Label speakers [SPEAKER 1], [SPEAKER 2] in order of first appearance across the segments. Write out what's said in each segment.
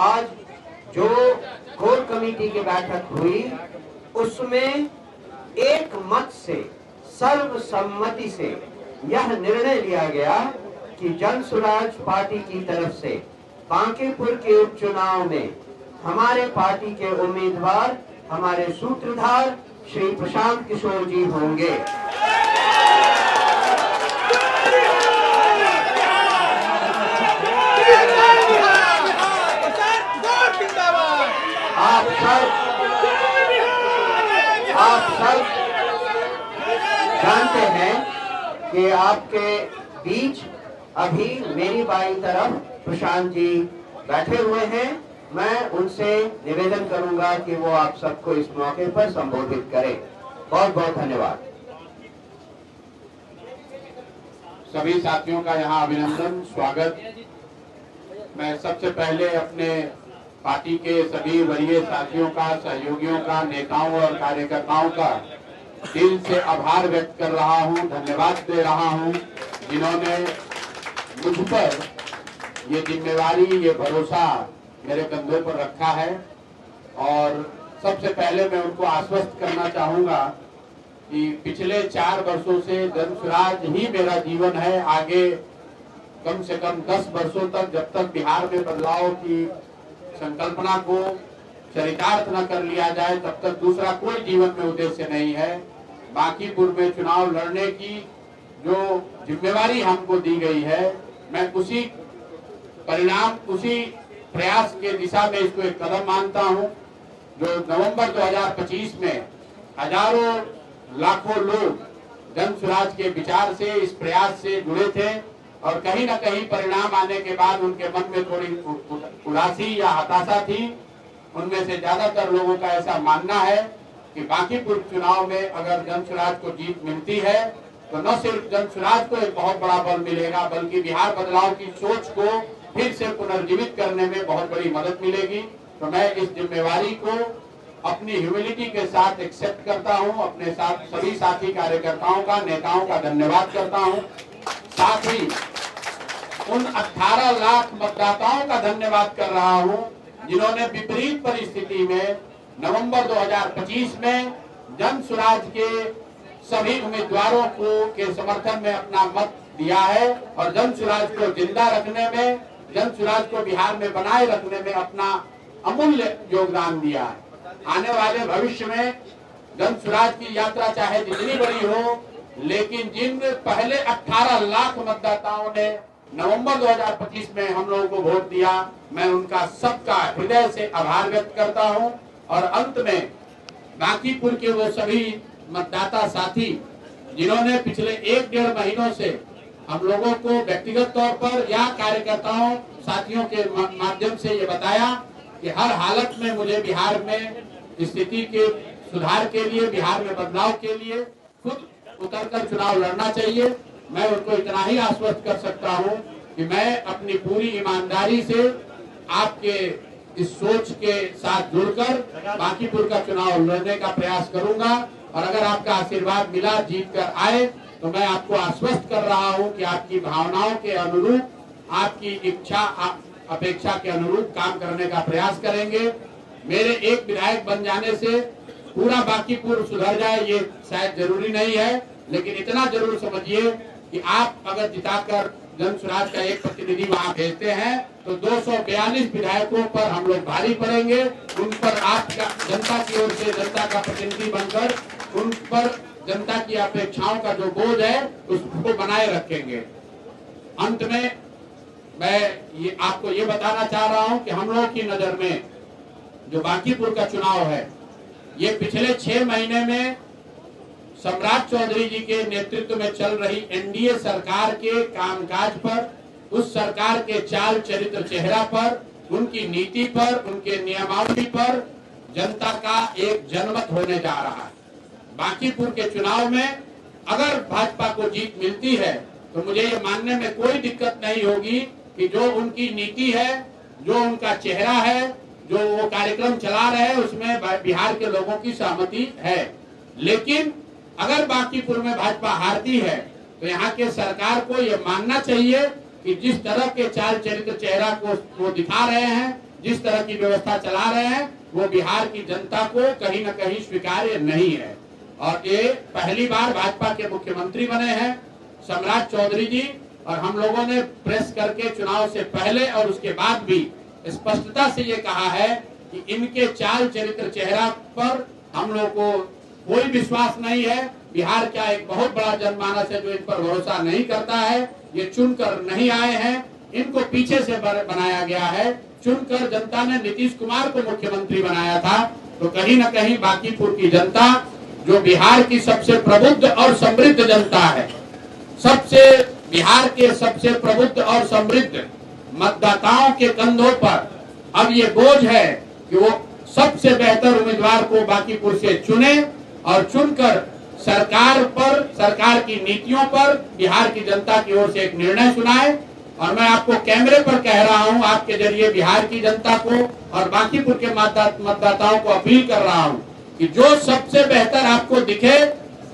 [SPEAKER 1] आज जो core committee की बैठक हुई उसमें एक मत से सर्वसम्मति से यह निर्णय लिया गया कि जन स्वराज पार्टी की तरफ से बांकीपुर के उपचुनाव में हमारे पार्टी के उम्मीदवार हमारे सूत्रधार श्री प्रशांत किशोर जी होंगे। आप सब जानते हैं कि आपके बीच अभी मेरी बाईं तरफ प्रशांत जी बैठे हुए हैं। मैं उनसे निवेदन करूंगा कि वो आप सबको इस मौके पर संबोधित करें। बहुत बहुत धन्यवाद।
[SPEAKER 2] सभी साथियों का यहाँ अभिनंदन, स्वागत। मैं सबसे पहले अपने पार्टी के सभी वरीय साथियों का, सहयोगियों का, नेताओं और कार्यकर्ताओं का दिल से आभार व्यक्त कर रहा हूँ, धन्यवाद दे रहा हूँ, जिन्होंने मुझ पर ये जिम्मेवारी, ये भरोसा मेरे कंधों पर रखा है। और सबसे पहले मैं उनको आश्वस्त करना चाहूंगा कि पिछले 4 वर्षों से जन स्वराज ही मेरा जीवन है। आगे कम से कम 10 वर्षों तक, जब तक बिहार में बदलाव की संकल्पना को चरितार्थ न कर लिया जाए, तब तक दूसरा कोई जीवन में उद्देश्य नहीं है। बांकीपुर में चुनाव लड़ने की जो जिम्मेवारी हमको दी गई है, मैं उसी परिणाम, उसी प्रयास के दिशा में इसको एक कदम मानता हूं। जो नवंबर 2025 में हजारों लाखों लोग जन स्वराज के विचार से, इस प्रयास से जुड़े थे और कहीं न कहीं परिणाम आने के बाद उनके मन में थोड़ी उदासी या हताशा थी। उनमें से ज्यादातर लोगों का ऐसा मानना है कि बांकीपुर चुनाव में अगर जन स्वराज को जीत मिलती है तो न सिर्फ जन स्वराज को एक बहुत बड़ा बल मिलेगा, बल्कि बिहार बदलाव की सोच को फिर से पुनर्जीवित करने में बहुत बड़ी मदद मिलेगी। तो मैं इस जिम्मेवारी को अपनी ह्यूमिलिटी के साथ एक्सेप्ट करता हूं। अपने साथ सभी साथी कार्यकर्ताओं का, नेताओं का धन्यवाद करता हूं। साथ ही उन 18 लाख मतदाताओं का धन्यवाद कर रहा हूं जिन्होंने विपरीत परिस्थिति में नवंबर 2025 में जन स्वराज के सभी उम्मीदवारों को के समर्थन में अपना मत दिया है और जन स्वराज को जिंदा रखने में, जन स्वराज को बिहार में बनाए रखने में अपना अमूल्य योगदान दिया है। आने वाले भविष्य में जन स्वराज की यात्रा चाहे जितनी बड़ी हो, लेकिन जिन पहले 18 लाख मतदाताओं ने नवंबर 2025 में हम लोगों को वोट दिया, मैं उनका सबका हृदय से आभार व्यक्त करता हूं। और अंत में बांकीपुर के वो सभी मतदाता साथी जिन्होंने पिछले 1-1.5 महीनों से हम लोगों को व्यक्तिगत तौर पर या कार्यकर्ताओं साथियों के माध्यम से ये बताया कि हर हालत में मुझे बिहार में स्थिति के सुधार के लिए, बिहार में बदलाव के लिए खुद उतरकर चुनाव लड़ना चाहिए। मैं उनको इतना ही आश्वस्त कर सकता हूं कि मैं अपनी पूरी ईमानदारी से आपके इस सोच के साथ जुड़कर बांकीपुर का चुनाव लड़ने का प्रयास करूंगा। और अगर आपका आशीर्वाद मिला, जीत कर आए, तो मैं आपको आश्वस्त कर रहा हूं कि आपकी भावनाओं के अनुरूप, आपकी इच्छा अपेक्षा के अनुरूप काम करने का प्रयास करेंगे। मेरे एक विधायक बन जाने से पूरा बांकीपुर सुधर जाए ये शायद जरूरी नहीं है, लेकिन इतना जरूर समझिए कि आप अगर जिताकर जन स्वराज का एक प्रतिनिधि वहां भेजते हैं तो 242 विधायकों पर हम लोग भारी पड़ेंगे। उन पर आपका जनता की ओर से जनता का प्रतिनिधि बनकर उन पर जनता की अपेक्षाओं का जो बोझ है उसको बनाए रखेंगे। अंत में मैं आपको ये बताना चाह रहा हूं कि हम लोगों की नजर में जो बांकीपुर का चुनाव है, ये पिछले 6 महीने में सम्राट चौधरी जी के नेतृत्व में चल रही एनडीए सरकार के कामकाज पर, उस सरकार के चाल चरित्र चेहरा पर, उनकी नीति पर, उनके नियमावली पर जनता का एक जनमत होने जा रहा है। बांकीपुर के चुनाव में अगर भाजपा को जीत मिलती है तो मुझे ये मानने में कोई दिक्कत नहीं होगी कि जो उनकी नीति है, जो उनका चेहरा है, जो वो कार्यक्रम चला रहे हैं, उसमें बिहार के लोगों की सहमति है। लेकिन अगर बांकीपुर में भाजपा हारती है तो यहाँ के सरकार को ये मानना चाहिए कि जिस तरह के चाल चरित्र चेहरा को वो दिखा रहे हैं, जिस तरह की व्यवस्था चला रहे हैं वो बिहार की जनता को कहीं न कहीं स्वीकार्य नहीं है। और ये पहली बार भाजपा के मुख्यमंत्री बने हैं सम्राट चौधरी जी, और हम लोगों ने प्रेस करके चुनाव से पहले और उसके बाद भी स्पष्टता से ये कहा है कि इनके चाल चरित्र चेहरा पर हम लोग को कोई विश्वास नहीं है। बिहार का एक बहुत बड़ा जनमानस है जो इन पर भरोसा नहीं करता है। ये चुनकर नहीं आए हैं, इनको पीछे से बनाया गया है। चुनकर जनता ने नीतीश कुमार को मुख्यमंत्री बनाया था, तो कहीं न कहीं बांकीपुर की जनता जो बिहार की सबसे प्रबुद्ध और समृद्ध जनता है, बिहार के सबसे प्रबुद्ध और समृद्ध मतदाताओं के कंधों पर अब ये बोझ है कि वो सबसे बेहतर उम्मीदवार को बांकीपुर से चुने और चुनकर सरकार की नीतियों पर बिहार की जनता की ओर से एक निर्णय सुनाए। और मैं आपको कैमरे पर कह रहा हूं, आपके जरिए बिहार की जनता को और बांकीपुर के मतदाताओं को अपील कर रहा हूं कि जो सबसे बेहतर आपको दिखे,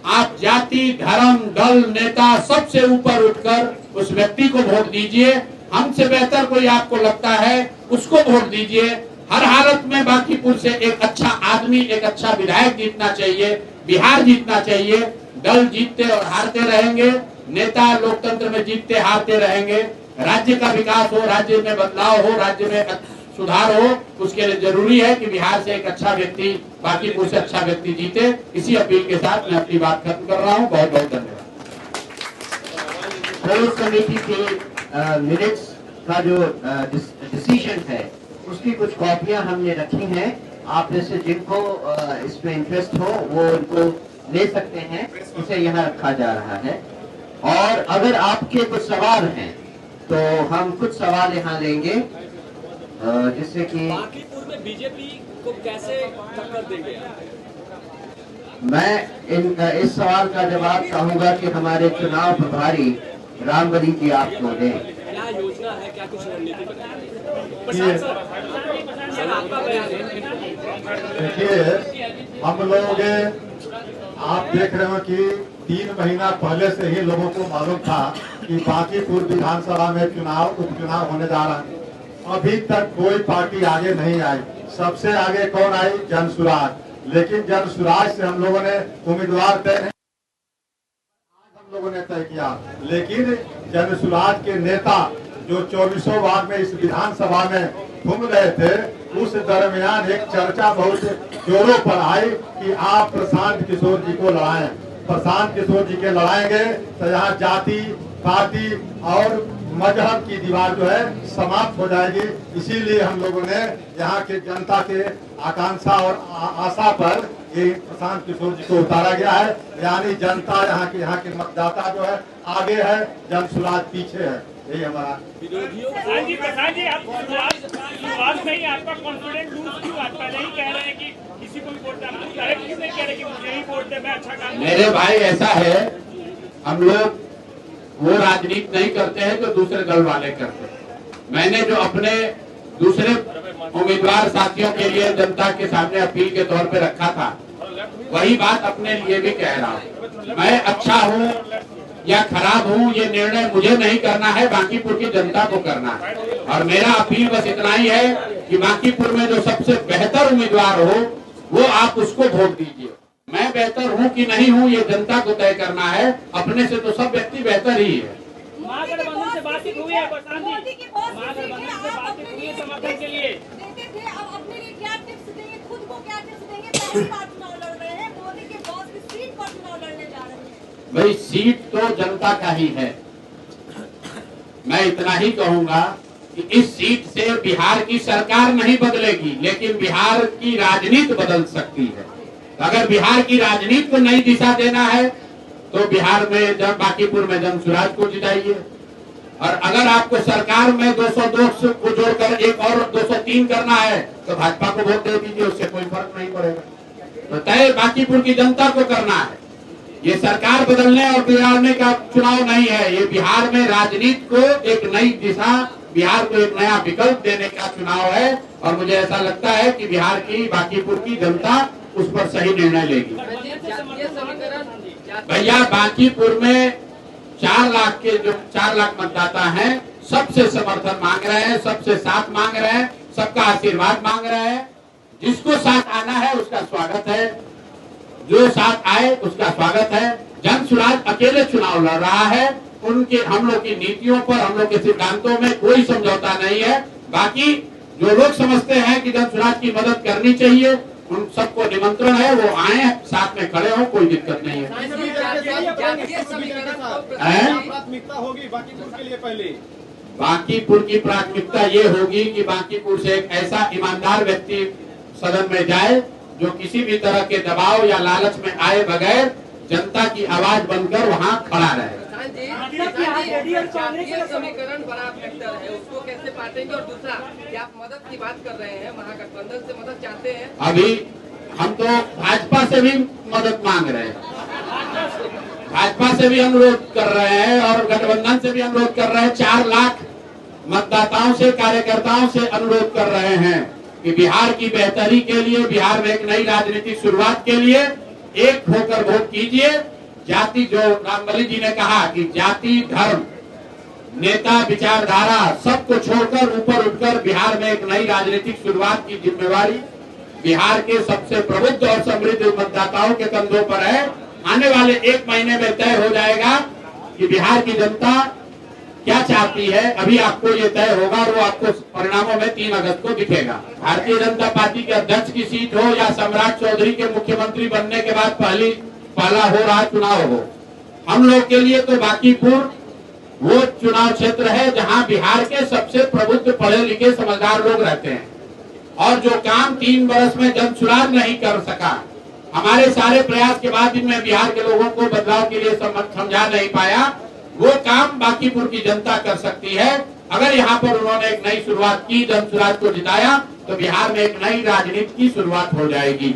[SPEAKER 2] आप जाति, धर्म, दल, नेता सबसे ऊपर उठकर उस व्यक्ति को वोट दीजिए। हमसे बेहतर कोई आपको लगता है उसको वोट दीजिए। हर हालत में बांकीपुर से एक अच्छा आदमी, एक अच्छा विधायक जीतना चाहिए, बिहार जीतना चाहिए। दल जीतते और हारते रहेंगे, नेता लोकतंत्र में जीतते हारते रहेंगे। राज्य का विकास हो, राज्य में बदलाव हो, राज्य में सुधार हो, उसके लिए जरूरी है कि बिहार से एक अच्छा व्यक्ति, बांकीपुर से अच्छा व्यक्ति जीते। इसी अपील के साथ मैं अपनी बात खत्म कर रहा हूँ। बहुत बहुत धन्यवाद।
[SPEAKER 1] कोर कमेटी के मिनट्स का जो डिसीजन है उसकी कुछ कॉपियां हमने रखी हैं। आप जैसे जिनको इसमें इंटरेस्ट हो वो इनको ले सकते हैं, इसे यहाँ रखा जा रहा है। और अगर आपके कुछ सवाल हैं तो हम कुछ सवाल यहाँ लेंगे, जिससे कि
[SPEAKER 3] बांकीपुर में बीजेपी को कैसे टक्कर देंगे?
[SPEAKER 1] मैं इस सवाल का जवाब चाहूंगा कि हमारे चुनाव प्रभारी रामबली जी आपको दें।
[SPEAKER 3] क्या योजना है, क्या कुछ रणनीति बताइए?
[SPEAKER 4] देखिए, हम लोग आप देख रहे हो कि 3 महीना पहले से ही लोगों को मालूम था कि बांकीपुर विधानसभा में उपचुनाव होने जा रहा है। अभी तक कोई पार्टी आगे नहीं आई। सबसे आगे कौन आई? जनसुराज। लेकिन जनसुराज से हम लोगों ने उम्मीदवार तय नहीं, हम लोगों ने तय किया। लेकिन जनसुराज के नेता जो 2400 वार्ड में इस विधानसभा में घूम रहे थे, उस दरमियान एक चर्चा बहुत जोरों पर आई कि आप प्रशांत किशोर जी को लड़ाएं। प्रशांत किशोर जी के लड़ाएंगे तो यहाँ जाति, पार्टी और मजहब की दीवार जो है समाप्त हो जाएगी। इसीलिए हम लोगों ने यहाँ के जनता के आकांक्षा और आशा पर ये प्रशांत किशोर जी को उतारा गया है। यानी जनता यहाँ के मतदाता जो है आगे है, जनसुराज पीछे है। यही हमारा
[SPEAKER 3] विरोधियों को
[SPEAKER 5] प्रसाद जी आप शुरुआत में ही आपका कॉन्फिडेंस लूज क्यों? आप पहले ही कह रहे हैं कि किसी को भी वोट देना, डायरेक्ट क्यों नहीं कह रहे कि मुझे ही वोट दे, मैं अच्छा काम।
[SPEAKER 2] मेरे भाई ऐसा है, हम लोग वो राजनीति नहीं करते हैं जो दूसरे दल वाले करते हैं। मैंने जो अपने दूसरे उम्मीदवार साथियों के लिए जनता के सामने अपील के तौर पे रखा था, वही बात अपने लिए भी कह रहा हूँ। मैं अच्छा हूँ या खराब हूँ, ये निर्णय मुझे नहीं करना है, बांकीपुर की जनता को करना है। और मेरा अपील बस इतना ही है कि बांकीपुर में जो सबसे बेहतर उम्मीदवार हो वो आप उसको वोट दीजिए। मैं बेहतर हूँ कि नहीं हूँ ये जनता को तय करना है। अपने से तो सब व्यक्ति बेहतर ही है।
[SPEAKER 5] महागठबंधन से बातचीत हुई है प्रशांत जी, महागठबंधन से बातचीत हुई है समर्थन के लिए।
[SPEAKER 6] देते थे, अब अपने लिए क्या टिप्स देंगे, खुद को क्या टिप्स देंगे? पहली बार चुनाव लड़ रहे हैं, मोदी के बॉस की सीट पर चुनाव लड़ने जा रहे हैं।
[SPEAKER 2] भाई सीट तो जनता का ही है। मैं इतना ही कहूंगा कि इस सीट से बिहार की सरकार नहीं बदलेगी, लेकिन बिहार की राजनीति बदल सकती है। अगर बिहार की राजनीति को नई दिशा देना है तो बिहार में जब बांकीपुर में जनसुराज को जिताइए। और अगर आपको सरकार में 202 को जोड़कर एक और 203 करना है तो भाजपा को वोट दे दीजिए, उससे कोई फर्क नहीं पड़ेगा। तो तय बांकीपुर की जनता को करना है। ये सरकार बदलने और बिगाड़ने का चुनाव नहीं है, ये बिहार में राजनीति को एक नई दिशा, बिहार को एक नया विकल्प देने का चुनाव है। और मुझे ऐसा लगता है कि बिहार की बांकीपुर की जनता उस पर सही निर्णय लेगी। भैया बांकीपुर में 4 लाख मतदाता हैं, सबसे समर्थन मांग रहे हैं, सबसे साथ मांग रहे हैं, सबका आशीर्वाद मांग रहे हैं। जिसको साथ आना है उसका स्वागत है, जो साथ आए उसका स्वागत है। जन सुराज अकेले चुनाव लड़ रहा है, उनके हम लोग की नीतियों पर, हम लोग के सिद्धांतों में कोई समझौता नहीं है। बाकी जो लोग समझते हैं कि जन सुराज की मदद करनी चाहिए, उन सबको निमंत्रण है, वो आए, साथ में खड़े हो, कोई दिक्कत नहीं है।
[SPEAKER 7] प्राथमिकता होगी बांकीपुर के लिए पहले?
[SPEAKER 2] बांकीपुर की प्राथमिकता ये होगी कि बांकीपुर से एक ऐसा ईमानदार व्यक्ति सदन में जाए जो किसी भी तरह के दबाव या लालच में आए बगैर जनता की आवाज बनकर वहाँ खड़ा रहे।
[SPEAKER 8] समीकरण बड़ा फैक्टर है, उसको कैसे बांटेंगे? और दूसरा कि आप मदद की बात कर रहे हैं, महागठबंधन से मदद चाहते हैं?
[SPEAKER 2] अभी हम तो भाजपा से भी मदद मांग रहे हैं, भाजपा से भी अनुरोध कर रहे हैं और गठबंधन से भी अनुरोध कर रहे हैं। 4 लाख मतदाताओं से, कार्यकर्ताओं से अनुरोध कर रहे हैं कि बिहार की बेहतरी के लिए, बिहार में एक नई राजनीतिक शुरुआत के लिए एक होकर वोट कीजिए। जाति, जो रामबली जी ने कहा कि जाति, धर्म, नेता, विचारधारा सबको छोड़कर ऊपर उठकर बिहार में एक नई राजनीतिक शुरुआत की जिम्मेवारी बिहार के सबसे प्रबुद्ध और समृद्ध मतदाताओं के कंधों पर है। आने वाले 1 महीने में तय हो जाएगा कि बिहार की जनता क्या चाहती है। अभी आपको ये तय होगा और वो आपको परिणामों में 3 अगस्त को दिखेगा। भारतीय जनता पार्टी के अध्यक्ष की सीट हो या सम्राट चौधरी के मुख्यमंत्री बनने के बाद पहला हो रहा चुनाव हो, हम लोग के लिए तो बांकीपुर वो चुनाव क्षेत्र है जहां बिहार के सबसे प्रबुद्ध, पढ़े लिखे, समझदार लोग रहते हैं। और जो काम 3 वर्ष में जन सुराज नहीं कर सका, हमारे सारे प्रयास के बाद इनमें बिहार के लोगों को बदलाव के लिए समझा नहीं पाया, वो काम बांकीपुर की जनता कर सकती है। अगर यहाँ पर उन्होंने एक नई शुरुआत की, जन सुराज को जिताया, तो बिहार में एक नई राजनीति की शुरुआत हो जाएगी।